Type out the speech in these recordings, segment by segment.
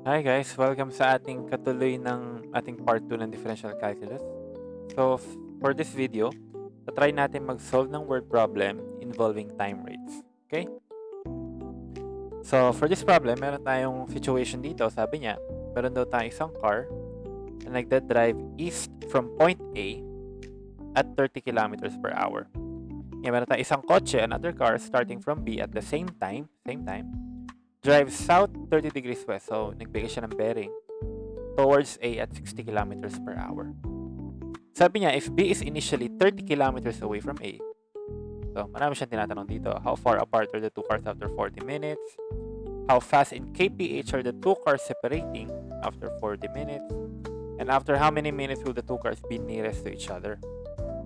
Hi guys, welcome sa ating katuloy ng ating part 2 ng differential calculus. So, for this video, try natin mag-solve ng word problem involving time rates. Okay? So, for this problem, meron tayong situation dito. Sabi niya, meron daw tayong isang car na nagda-drive east from point A at 30 kilometers per hour. Ngayon, meron tayong isang kotse, another car, starting from B at the same time, drive south 30 degrees west. So, nagbigay siya ng bearing towards A at 60 kilometers per hour. Sabi niya, if B is initially 30 kilometers away from A, so marami siyang tinatanong dito. How far apart are the two cars after 40 minutes? How fast in kph are the two cars separating after 40 minutes? And after how many minutes will the two cars be nearest to each other?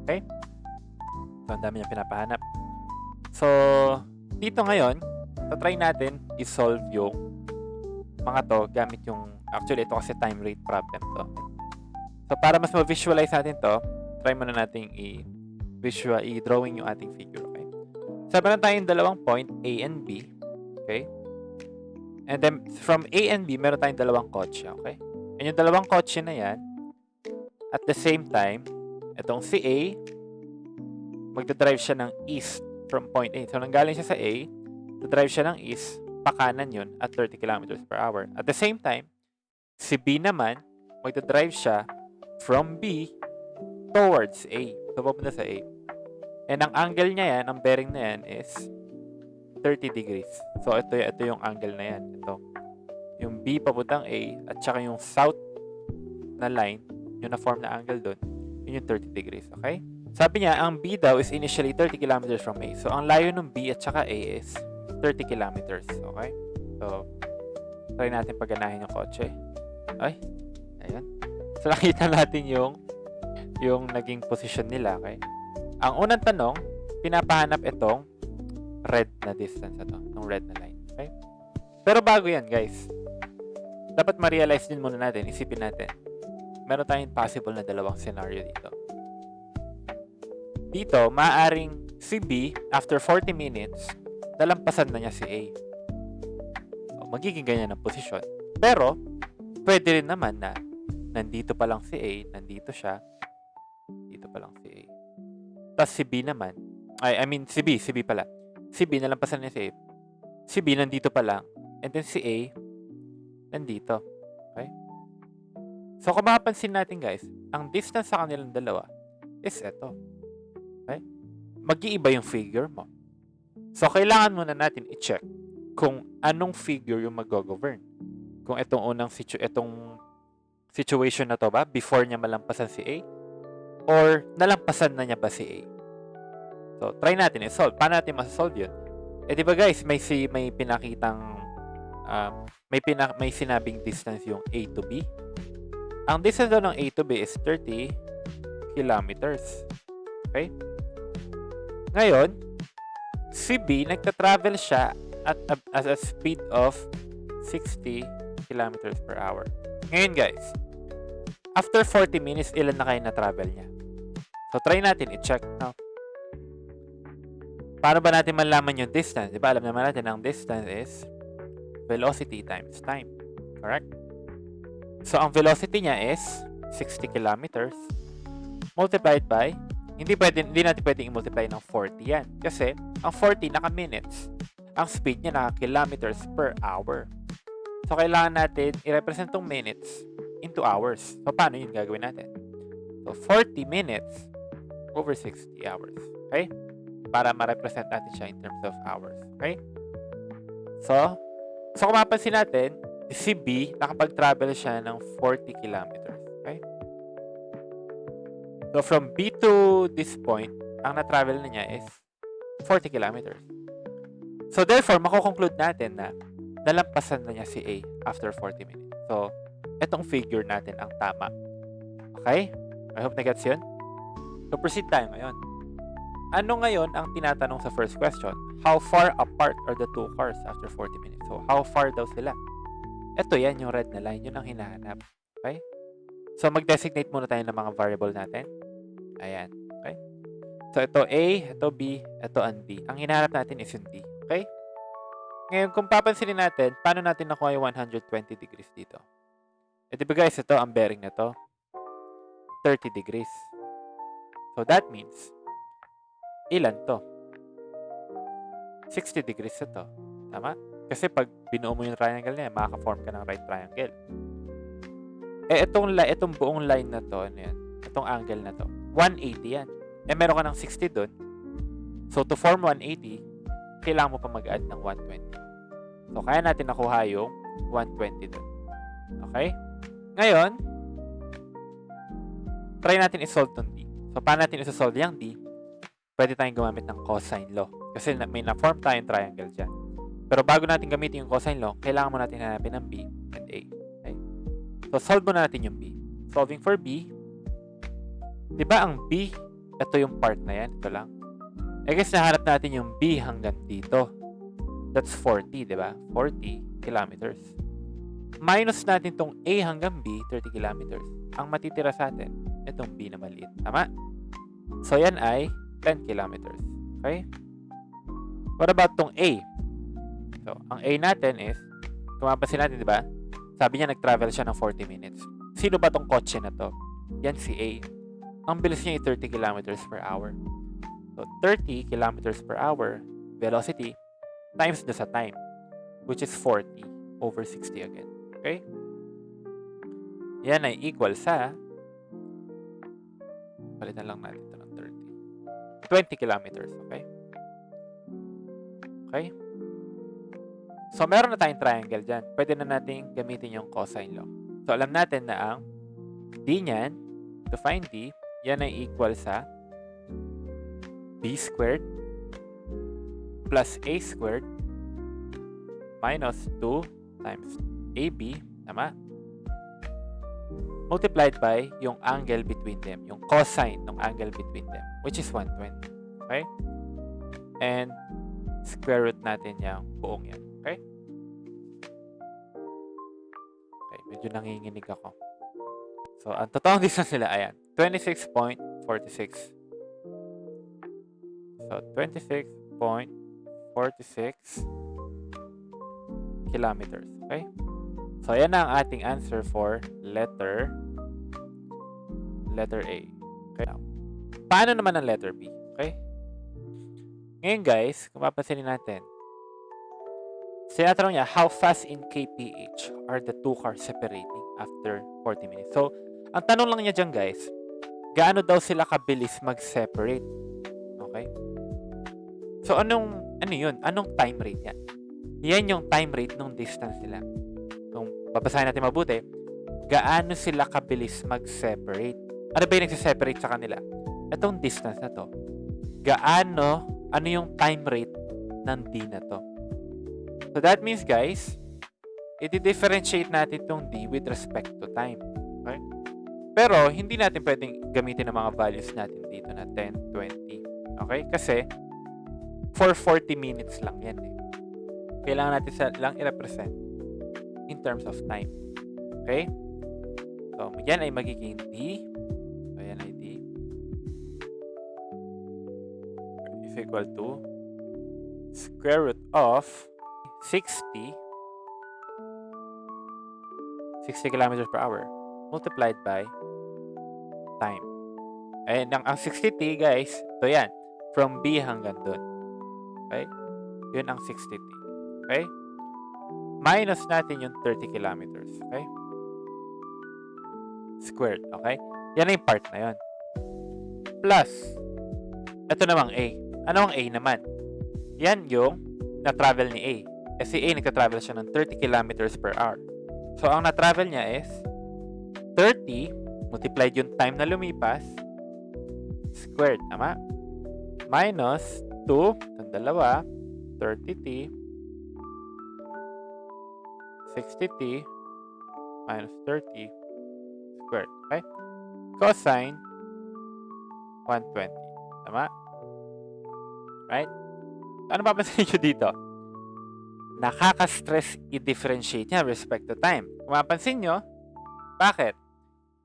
Okay? So, ang dami niya pinapahanap. So, dito ngayon, try natin i-solve yung mga to gamit yung, actually ito kasi time rate problem to. So, para mas ma-visualize natin to, try muna natin i-drawing yung ating figure, okay? So, meron tayong dalawang point, A and B, okay? And then, from A and B, meron tayong dalawang kotse, okay? And yung dalawang kotse na yan, at the same time, itong si A, magdadrive siya ng east from point A. So, nanggaling siya sa A, drive siya ng east, pakanan yun, at 30 kilometers per hour. At the same time, si B naman, magdadrive siya from B towards A. So, papunta sa A. And ang angle niya yan, ang bearing na yan is 30 degrees. So, ito yung angle na yan. Ito. Yung B papuntang A at saka yung south na line, yung na-form na angle doon, yun yung 30 degrees. Okay? Sabi niya, ang B daw is initially 30 kilometers from A. So, ang layo ng B at saka A is 30 kilometers. Okay? So, try natin pagganahin yung kotse. Ay, ayan. So, nakita natin yung naging position nila, okay? Ang unang tanong, pinapahanap itong red na distance, ng red na line, okay? Pero bago yan, guys, dapat ma-realize din muna natin, isipin natin, meron tayong possible na dalawang scenario dito. Dito, maaaring si B, after 40 minutes, nalampasan na niya si A. So, magiging ganyan ang posisyon. Pero, pwede rin naman na nandito pa lang si A, nandito siya, dito pa lang si A. Tapos si B naman, si B pala. Si B nalampasan niya si A. Si B nandito pa lang, and then si A, nandito. Okay? So, kung mapapansin natin guys, ang distance sa kanilang dalawa is ito. Okay? Mag-iiba yung figure mo. So, kailangan muna natin i-check kung anong figure yung mag-govern. Kung itong situation na to ba, before niya malampasan si A, or nalampasan na niya ba si A. So, try natin i-solve. Paano natin masasolve yun? Di ba guys, may pinakitang, may sinabing distance yung A to B. Ang distance daw ng A to B is 30 kilometers. Okay? Ngayon, si B, nagta-travel siya at a speed of 60 kilometers per hour. Ngayon guys, after 40 minutes, ilan na kayo na-travel niya? So, try natin i-check. No? Paano ba natin malaman yung distance? Diba, alam naman natin ang distance is velocity times time. Correct? So, ang velocity niya is 60 kilometers multiplied by, hindi natin pwedeng i-multiply ng 40 yan. Kasi, ang 40 naka-minutes. Ang speed niya naka-kilometers per hour. So, kailangan natin i-represent tong minutes into hours. So, paano yun gagawin natin? So, 40 minutes over 60 hours. Okay? Para ma-represent natin siya in terms of hours. Okay? So kung mapansin natin, si B, nakapag-travel siya ng 40 kilometers. Okay? So, from B to this point, ang na-travel na niya is 40 kilometers. So, therefore, mako-conclude natin na nalampasan na niya si A after 40 minutes. So, etong figure natin ang tama. Okay? I hope na-gets yun. So, proceed tayo ngayon. Ano ngayon ang tinatanong sa first question? How far apart are the two cars after 40 minutes? So, how far daw sila? Ito yan, yung red na line. Yun ang hinahanap. Okay? So, mag-designate muna tayo ng mga variable natin. Ayan. Okay? So, ito A, ito B, ito ang D. Ang hinahanap natin is yung D. Okay? Ngayon, kung papansinin natin, paano natin nakuha yung 120 degrees dito? Eh, di ba guys, ito, ang bearing na to, 30 degrees. So, that means, ilan to? 60 degrees na to. Tama? Kasi pag binuo mo yung triangle niya, makaka-form ka ng right triangle. Eh, itong buong line na to, ano yan? Itong angle na to, 180 yan. Eh, meron ka ng 60 dun. So, to form 180, kailangan mo pa mag-add ng 120. So, kaya natin nakuha yung 120 dun. Okay? Ngayon, try natin isolve itong D. So, paano natin isolve yung D? Pwede tayong gumamit ng cosine law. Kasi may na-form tayong triangle dyan. Pero bago natin gamitin yung cosine law, kailangan mo natin hanapin ng B and A. Okay? So, solve muna natin yung B. Solving for B, di ba ang B, ito yung part na yan, ito lang. I guess nahanap natin yung B hanggang dito. That's 40, di ba? 40 kilometers. Minus natin tong A hanggang B, 30 kilometers. Ang matitira sa atin, itong B na maliit. Tama? So, yan ay 10 kilometers. Okay? What about tong A? So, ang A natin is, kung mapapansin natin, di ba? Sabi niya, nag-travel siya ng 40 minutes. Sino ba tong kotse na to? Yan si A. Ang bilis niya ay 30 kilometers per hour. So, 30 kilometers per hour, velocity, times the sa time, which is 40 over 60 again. Okay? Yan ay equal sa, palitan lang natin ito ng 30. 20 kilometers. Okay? Okay? So, meron na tayong triangle dyan. Pwede na natin gamitin yung cosine law. So, alam natin na ang D niyan, to find D, yan ay equal sa B squared plus A squared minus 2 times AB, tama? Multiplied by yung angle between them, yung cosine ng angle between them, which is 120. Okay? And square root natin yung buong yan. Okay? Okay, medyo nanginginig ako. So, ang totoong distance nila, ayan, 26.46. So, 26.46 kilometers. Okay? So, ayan na ang ating answer for letter A. Okay? Now, paano naman ang letter B? Okay? Ngayon guys, kung mapansinin natin, sinatanong niya, how fast in kph are the two cars separating after 40 minutes? So, ang tanong lang niya dyan guys, gaano daw sila kabilis mag-separate? Okay? So, ano yun? Anong time rate yan? Yan yung time rate ng distance nila. Kung babasahin natin mabuti, gaano sila kabilis mag-separate? Ano ba yung nagsiseparate sa kanila? Itong distance na to. Ano yung time rate ng D na to? So, that means, guys, i-differentiate natin itong D with respect to time. Okay? Pero, hindi natin pwedeng gamitin ang mga values natin dito na 10, 20. Okay? Kasi, for 40 minutes lang yan eh. Kailangan natin lang i-represent in terms of time. Okay? So, yan ay magiging D. So, yan ay D. Is equal to square root of 60 kilometers per hour multiplied by time. And ang 60t, guys, ito yan. From B hanggang dun. Okay? Yun ang 60t. Okay? Minus natin yung 30 kilometers. Okay? Squared. Okay? Yan yung part na yun. Plus, ito namang A. Ano ang A naman? Yan yung na-travel ni A. Kasi A, nagka-travel siya ng 30 kilometers per hour. So, ang na-travel niya is 30 multiplied yung time na lumipas squared. Tama? Minus 2, itong dalawa, 30t, 60t, minus 30 squared. Okay? Cosine 120. Tama? Right? Ano papansin nyo dito? Nakaka-stress i-differentiate niya respect to time. Kung mapansin nyo, bakit?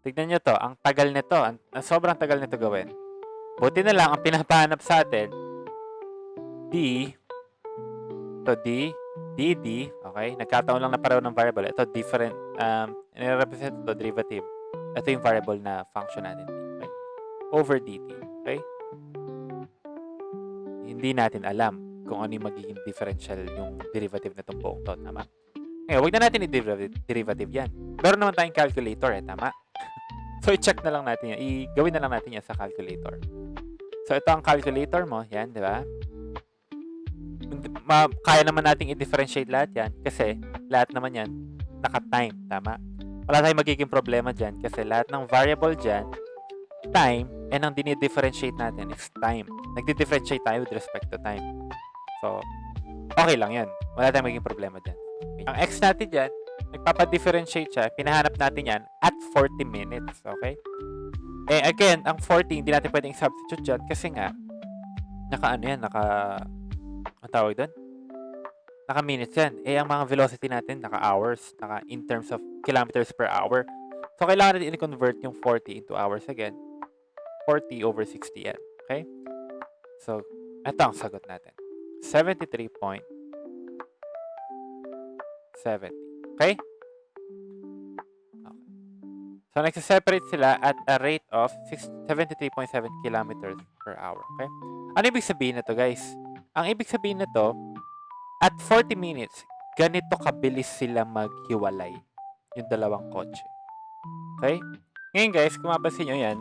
Tignan nyo to, ang tagal nito, ang sobrang tagal nito gawin. Buti na lang, ang pinapahanap sa atin, D, dd, okay? Nagkataon lang na pareho ng variable. Ito, different, nire-represent ito, derivative. Ito yung variable na function natin. Okay? Over dt, okay? Hindi natin alam kung ano yung magiging differential yung derivative na itong buong to, tama? Ngayon, huwag na natin i-derivative yan. Meron naman tayong calculator, tama? So, i-check na lang natin yan. Gawin na lang natin yan sa calculator. So, ito ang calculator mo. Yan, di ba? Kaya naman nating i-differentiate lahat yan kasi lahat naman yan naka-time, tama? Wala tayong magiging problema dyan kasi lahat ng variable dyan, time, and ang dinidifferentiate natin is time. Nagdi-differentiate tayo with respect to time. So, okay lang yan. Wala tayong magiging problema dyan. Okay. Ang x natin dyan, nagpapadifferentiate siya, pinahanap natin yan at 40 minutes, okay? Eh, again, ang 40, hindi natin pwedeng substitute dyan kasi nga, ang tawag doon? Naka-minutes yan. Eh, ang mga velocity natin, naka-hours, in terms of kilometers per hour. So, kailangan natin i-convert yung 40 into hours again. 40 over 60 yan. Okay? So, ito ang sagot natin. 73.70. Okay? So, nagsiseparate sila at a rate of 73.7 kilometers per hour. Okay? Ano ibig sabihin na to, guys? Ang ibig sabihin na to, at 40 minutes, ganito kabilis sila maghiwalay yung dalawang kotse. Okay? Ngayon guys, kung mapansin nyo yan,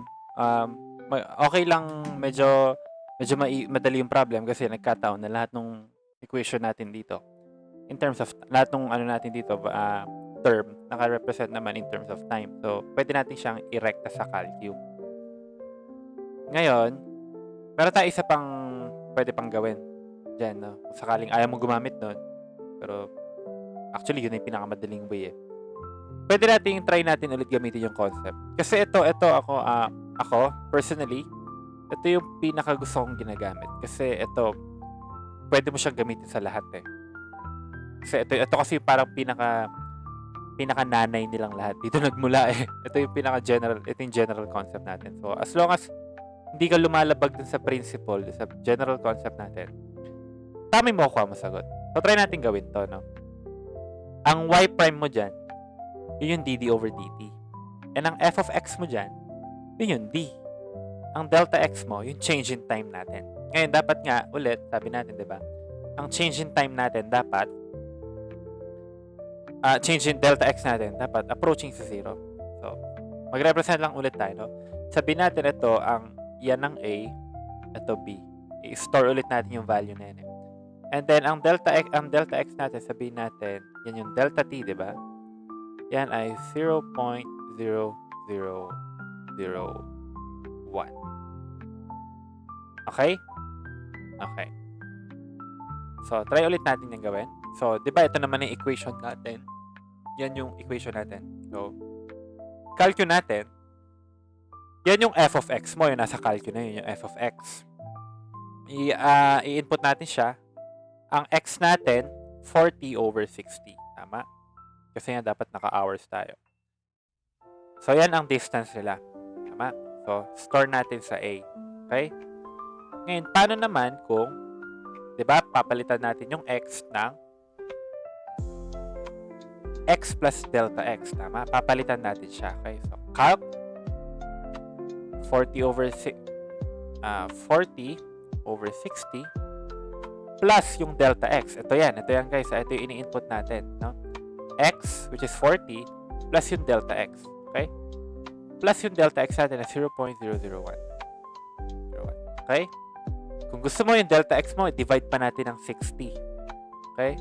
okay lang medyo madali yung problem kasi nagkataon na lahat ng equation natin dito, in terms of, lahat ng ano natin dito, term, naka-represent naman in terms of time. So, pwede natin siyang i-recta sa calcu. Ngayon, meron tayo isa pang pwede pang gawin dyan, no? Kung sakaling ayaw mo gumamit nun, pero actually yun yung pinakamadaling way eh. Pwede try natin ulit gamitin yung concept. Kasi ito ako personally, ito yung pinaka gusto kong ginagamit. Kasi ito, pwede mo siyang gamitin sa lahat eh. Kasi ito kasi parang pinaka nanay nilang lahat. Dito nagmula eh. Ito yung general concept natin. So, as long as hindi ka lumalabag dun sa principle, sa general concept natin, tama yung makukuha mo sagot. So, try natin gawin to, no? Ang y prime mo dyan, yun yung dd over dt. And ang f of x mo dyan, yun yung d. Ang delta x mo, yung change in time natin. Ngayon, dapat nga, ulit, sabi natin, di ba? Ang change in time natin, dapat, change in delta x natin, dapat approaching sa 0. So, mag-represent lang ulit tayo, no? Sabi natin ito, yan ang A, ito B. I-store ulit natin yung value na yan. And then, ang delta x natin, sabihin natin, yan yung delta t, di ba? Yan ay 0.0001. Okay? Okay. So, try ulit natin yung gawin. So, di ba ito naman yung equation natin? Yan yung equation natin. So, calcu natin, yan yung f of x mo, yung nasa calcu na yun, yung f of x. I-input natin siya. Ang x natin, 40 over 60. Tama? Kasi nga dapat naka-hours tayo. So, yan ang distance nila. Tama? So, store natin sa A. Okay? Ngayon, paano naman kung, di ba, papalitan natin yung x ng x plus delta x. Tama? Papalitan natin siya. Okay? So, calc 40 over 60 plus yung delta x. Ito yan guys. Ito yung ini-input natin. No? X, which is 40, plus yung delta x. Okay? Plus yung delta x natin na 0.001. Okay? Kung gusto mo yung delta x mo, divide pa natin ng 60. Okay?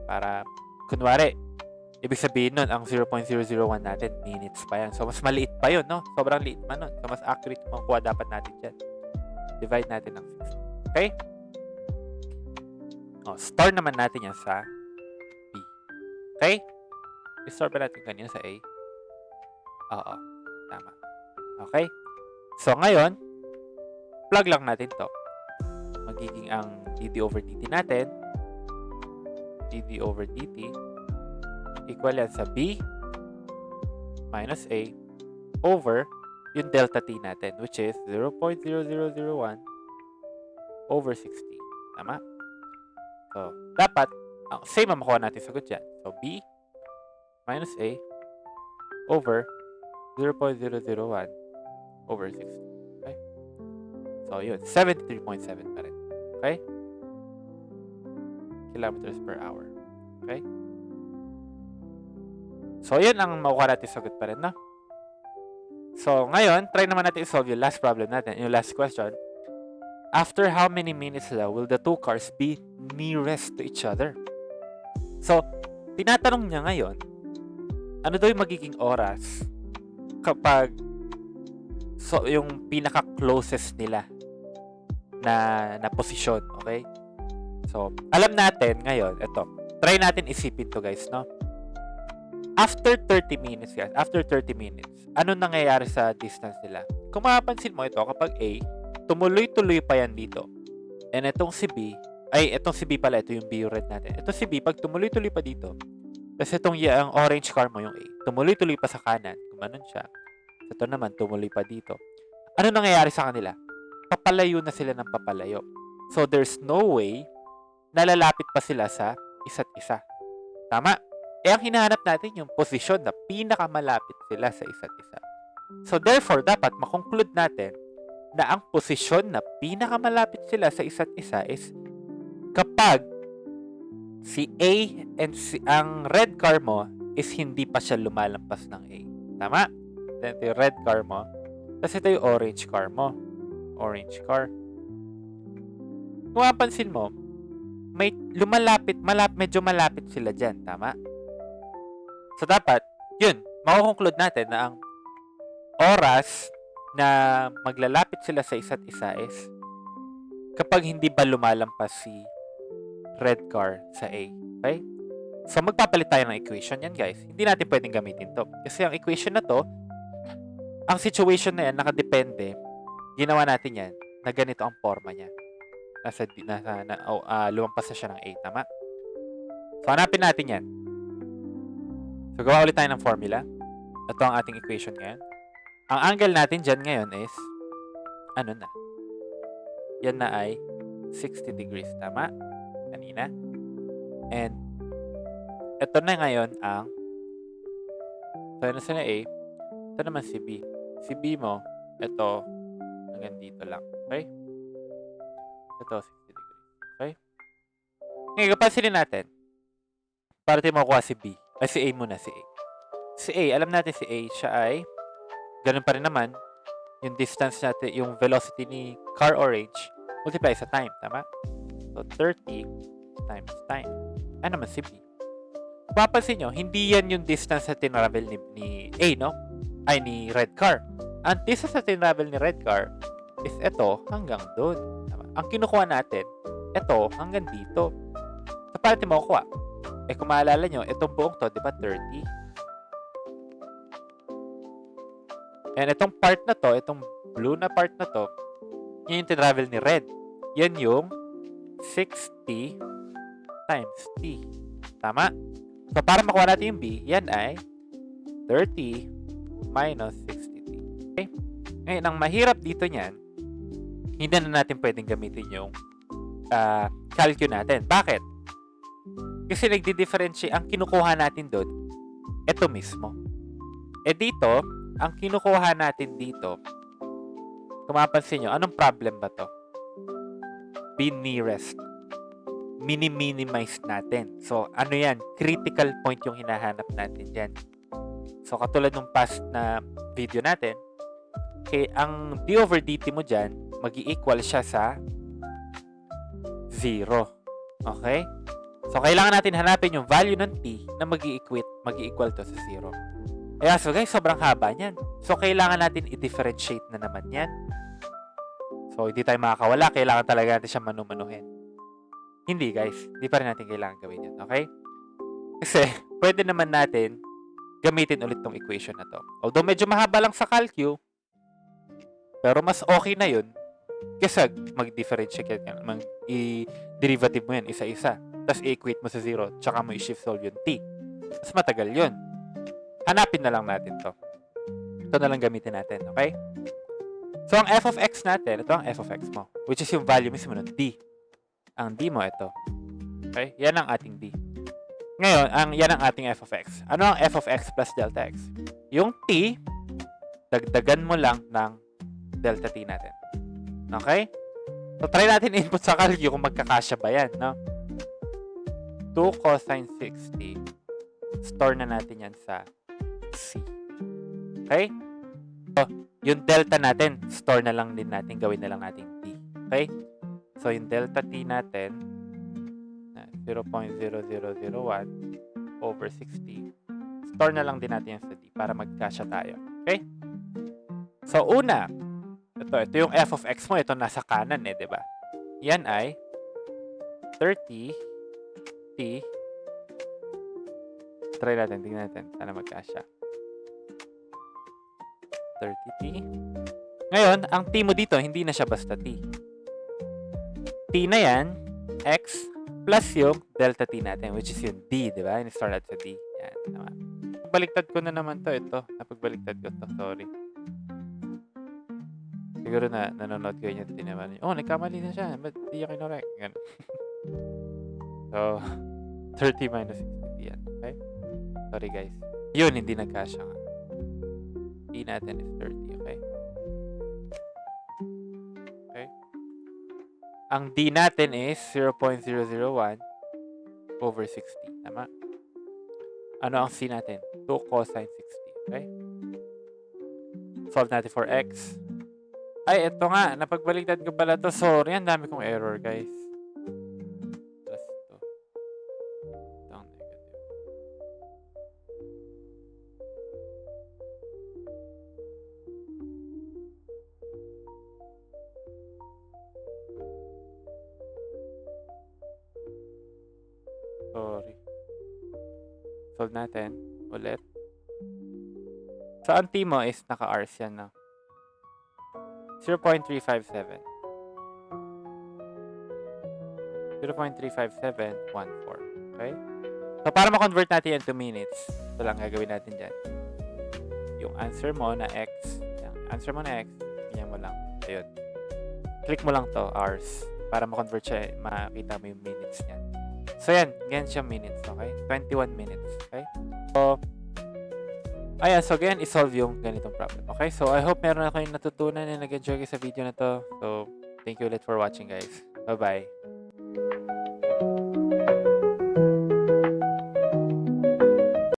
Para, kunwari, ibig sabihin nun, ang 0.001 natin, minutes pa yan. So, mas maliit pa yun, no? Sobrang liit pa nun. So, mas accurate makukuha dapat natin dyan. Divide natin ng 60. Okay? O, store naman natin yan sa B. Okay? I-store pa natin kanina sa A. Oo. Tama. Okay? So, ngayon, plug lang natin to. Magiging ang dd over dt natin, dd over dt, equal yan sa B minus A over yung delta t natin, which is 0.0001 over 60. Tama? So, dapat, Same ang makuha natin sagot dyan. So, B minus A over 0.001 over 60. Okay? So, yun. 73.7 pa rin. Okay? Kilometers per hour. Okay? So, yun ang makuha natin sagot pa rin, no? So, ngayon, try naman natin i-solve yung last problem natin, yung last question. After how many minutes daw will the two cars be nearest to each other? So, tinatanong niya ngayon, ano daw yung magiging oras kapag yung pinaka-closest nila na posisyon, okay? So, alam natin ngayon, ito, try natin isipin to guys, no? After 30 minutes, guys, after 30 minutes, ano nangyayari sa distance nila? Kung mapapansin mo ito, kapag A, tumuloy-tuloy pa yan dito. And itong si B, itong si B pala, ito yung B red natin. Ito si B, pag tumuloy-tuloy pa dito, kasi itong ang orange car mo, yung A, tumuloy-tuloy pa sa kanan, gumanon siya. Ito naman, tumuloy pa dito. Ano nangyayari sa kanila? Papalayo na sila ng papalayo. So, there's no way na lalapit pa sila sa isa't isa. Tama? Ang hinahanap natin yung posisyon na pinakamalapit sila sa isa't isa. So, therefore, dapat makonclude natin na ang posisyon na pinakamalapit sila sa isa't isa is kapag si A and ang red car mo is hindi pa siya lumalampas ng A. Tama? Then, ito yung red car mo. Tapos ito yung orange car mo. Orange car. Kung mapansin mo, may medyo malapit sila dyan. Tama? So, dapat, yun, makukonclude natin na ang oras na maglalapit sila sa isa't isa is kapag hindi ba lumalampas si red car sa A. Okay? So, magpapalit tayo ng equation yan, guys. Hindi natin pwedeng gamitin to. Kasi ang equation na to, ang situation na yan, nakadepende, ginawa natin yan, na ganito ang forma niya. Lumampas na siya ng A. Tama? So, hanapin natin yan. So, gawa ulit tayo ng formula. Ito ang ating equation ngayon. Ang angle natin dyan ngayon is, ano na? Yan na ay 60 degrees. Tama? Kanina. And, ito na ngayon ang, so, ano sila A? Ito naman si B. Si B mo, ito, hanggang dito lang. Okay? Ito, 60 degrees. Okay? Ngayon, kapansinin natin, para tayo makuha si B. Ay, si A muna, si A. Si A, alam natin si A, siya ay, ganun pa rin naman, yung distance natin, yung velocity ni car orange, multiply sa time, tama? So, 30 times time. Ano naman si B? Papansin nyo, hindi yan yung distance na tinravel ni A, no? Ay, ni red car. Ang distance na tinravel ni red car is ito hanggang doon. Tama? Ang kinukuha natin, ito hanggang dito. So, paano natin makukuha? Kung maalala nyo, itong buong to, di ba, 30? And itong part na to, itong blue na part na to, yun yung tinravel ni red. Yan yung 60 times t. Tama? So, para makuha natin yung b, yan ay 30 minus 60t. Okay? Ngayon, ang mahirap dito niyan, hindi na natin pwedeng gamitin yung calcu natin. Bakit? Kasi nagdi-differentiate, ang kinukuha natin doon, ito mismo. Dito, ang kinukuha natin dito, kung mapansin nyo, anong problem ba to? Be nearest. Minimize natin. So, ano yan? Critical point yung hinahanap natin dyan. So, katulad ng past na video natin, ang d over dt mo dyan, mag-i-equal siya sa 0. Okay? So, kailangan natin hanapin yung value ng t na mag-i-equal to sa 0. Kaya, so guys, sobrang haba niyan. So, kailangan natin i-differentiate na naman yan. So, hindi tayo makakawala. Kailangan talaga natin siya manumanuhin. Hindi, guys. Hindi pa rin natin kailangan gawin yan. Okay? Kasi, pwede naman natin gamitin ulit tong equation na to. Although, medyo mahaba lang sa calcu, pero mas okay na yun kasi mag-differentiate yan. I-derivative mo yan isa-isa. Tapos, i-equate mo sa 0. Tsaka mo i-shift solve yung t. Mas matagal yun. Hanapin na lang natin to. Ito na lang gamitin natin. Okay? So, ang f of x natin, ito ang f of x mo. Which is yung value mismo ng d. Ang d mo, ito. Okay? Yan ang ating D. Ngayon, yan ang ating f of x. Ano ang f of x plus delta x? Yung t, dagdagan mo lang ng delta t natin. Okay? So, try natin input sa calcu kung magkakasya ba yan, no? 2 cosine 60. Store na natin yan sa C. Okay? So, yung delta natin, store na lang din natin, gawin na lang natin t. Okay? So, yung delta t natin, 0.0001 over 60. Store na lang din natin yan sa d para magkasya tayo. Okay? So, una, ito yung f of x mo, ito nasa kanan di ba? Yan ay 30 t. Try natin, tingnan natin. Sana magkasya. 30t. Ngayon, ang t mo dito, hindi na siya basta t. T na yan, x plus yung delta t natin, which is yung d, di ba? In-store natin sa d. Yan, tama. Baliktad ko na naman to. Ito, napagbaliktad ko to. Sorry. Siguro na nanonood ko yun yung tinaman. Oh, nagkamali na siya. Ba't di niya kinorek? Ganun. So, 30 minus 60 yan. Okay? Sorry guys. Yun, hindi nagkasya nga. D natin is 30. Okay? Okay? Ang D natin is 0.001 over 60. Tama? Ano ang C natin? 2 cosine 60. Okay? Solve natin for x. Ay, ito nga. Napagbaligtad ko pala to. Sorry, ang dami kong error, guys. Plus ito. Ito ang negative. Sorry. Solve natin. Ulit. So, ang T mo is naka-Rs yan na. 0.357. 0.35714. Okay? So, para ma-convert natin yan to minutes, ito lang gagawin natin dyan. Yung answer mo na x, ganyan mo lang. Ayun. Click mo lang to, hours, para ma-convert siya, makita mo yung minutes niyan. So, yan. Ganyan siya minutes, okay? 21 minutes, okay? So, ayan, so again, isolve yung ganitong problem. Okay, so I hope meron na kayong natutunan and nag-enjoy kayo sa video na to. So, thank you ulit for watching, guys. Bye-bye.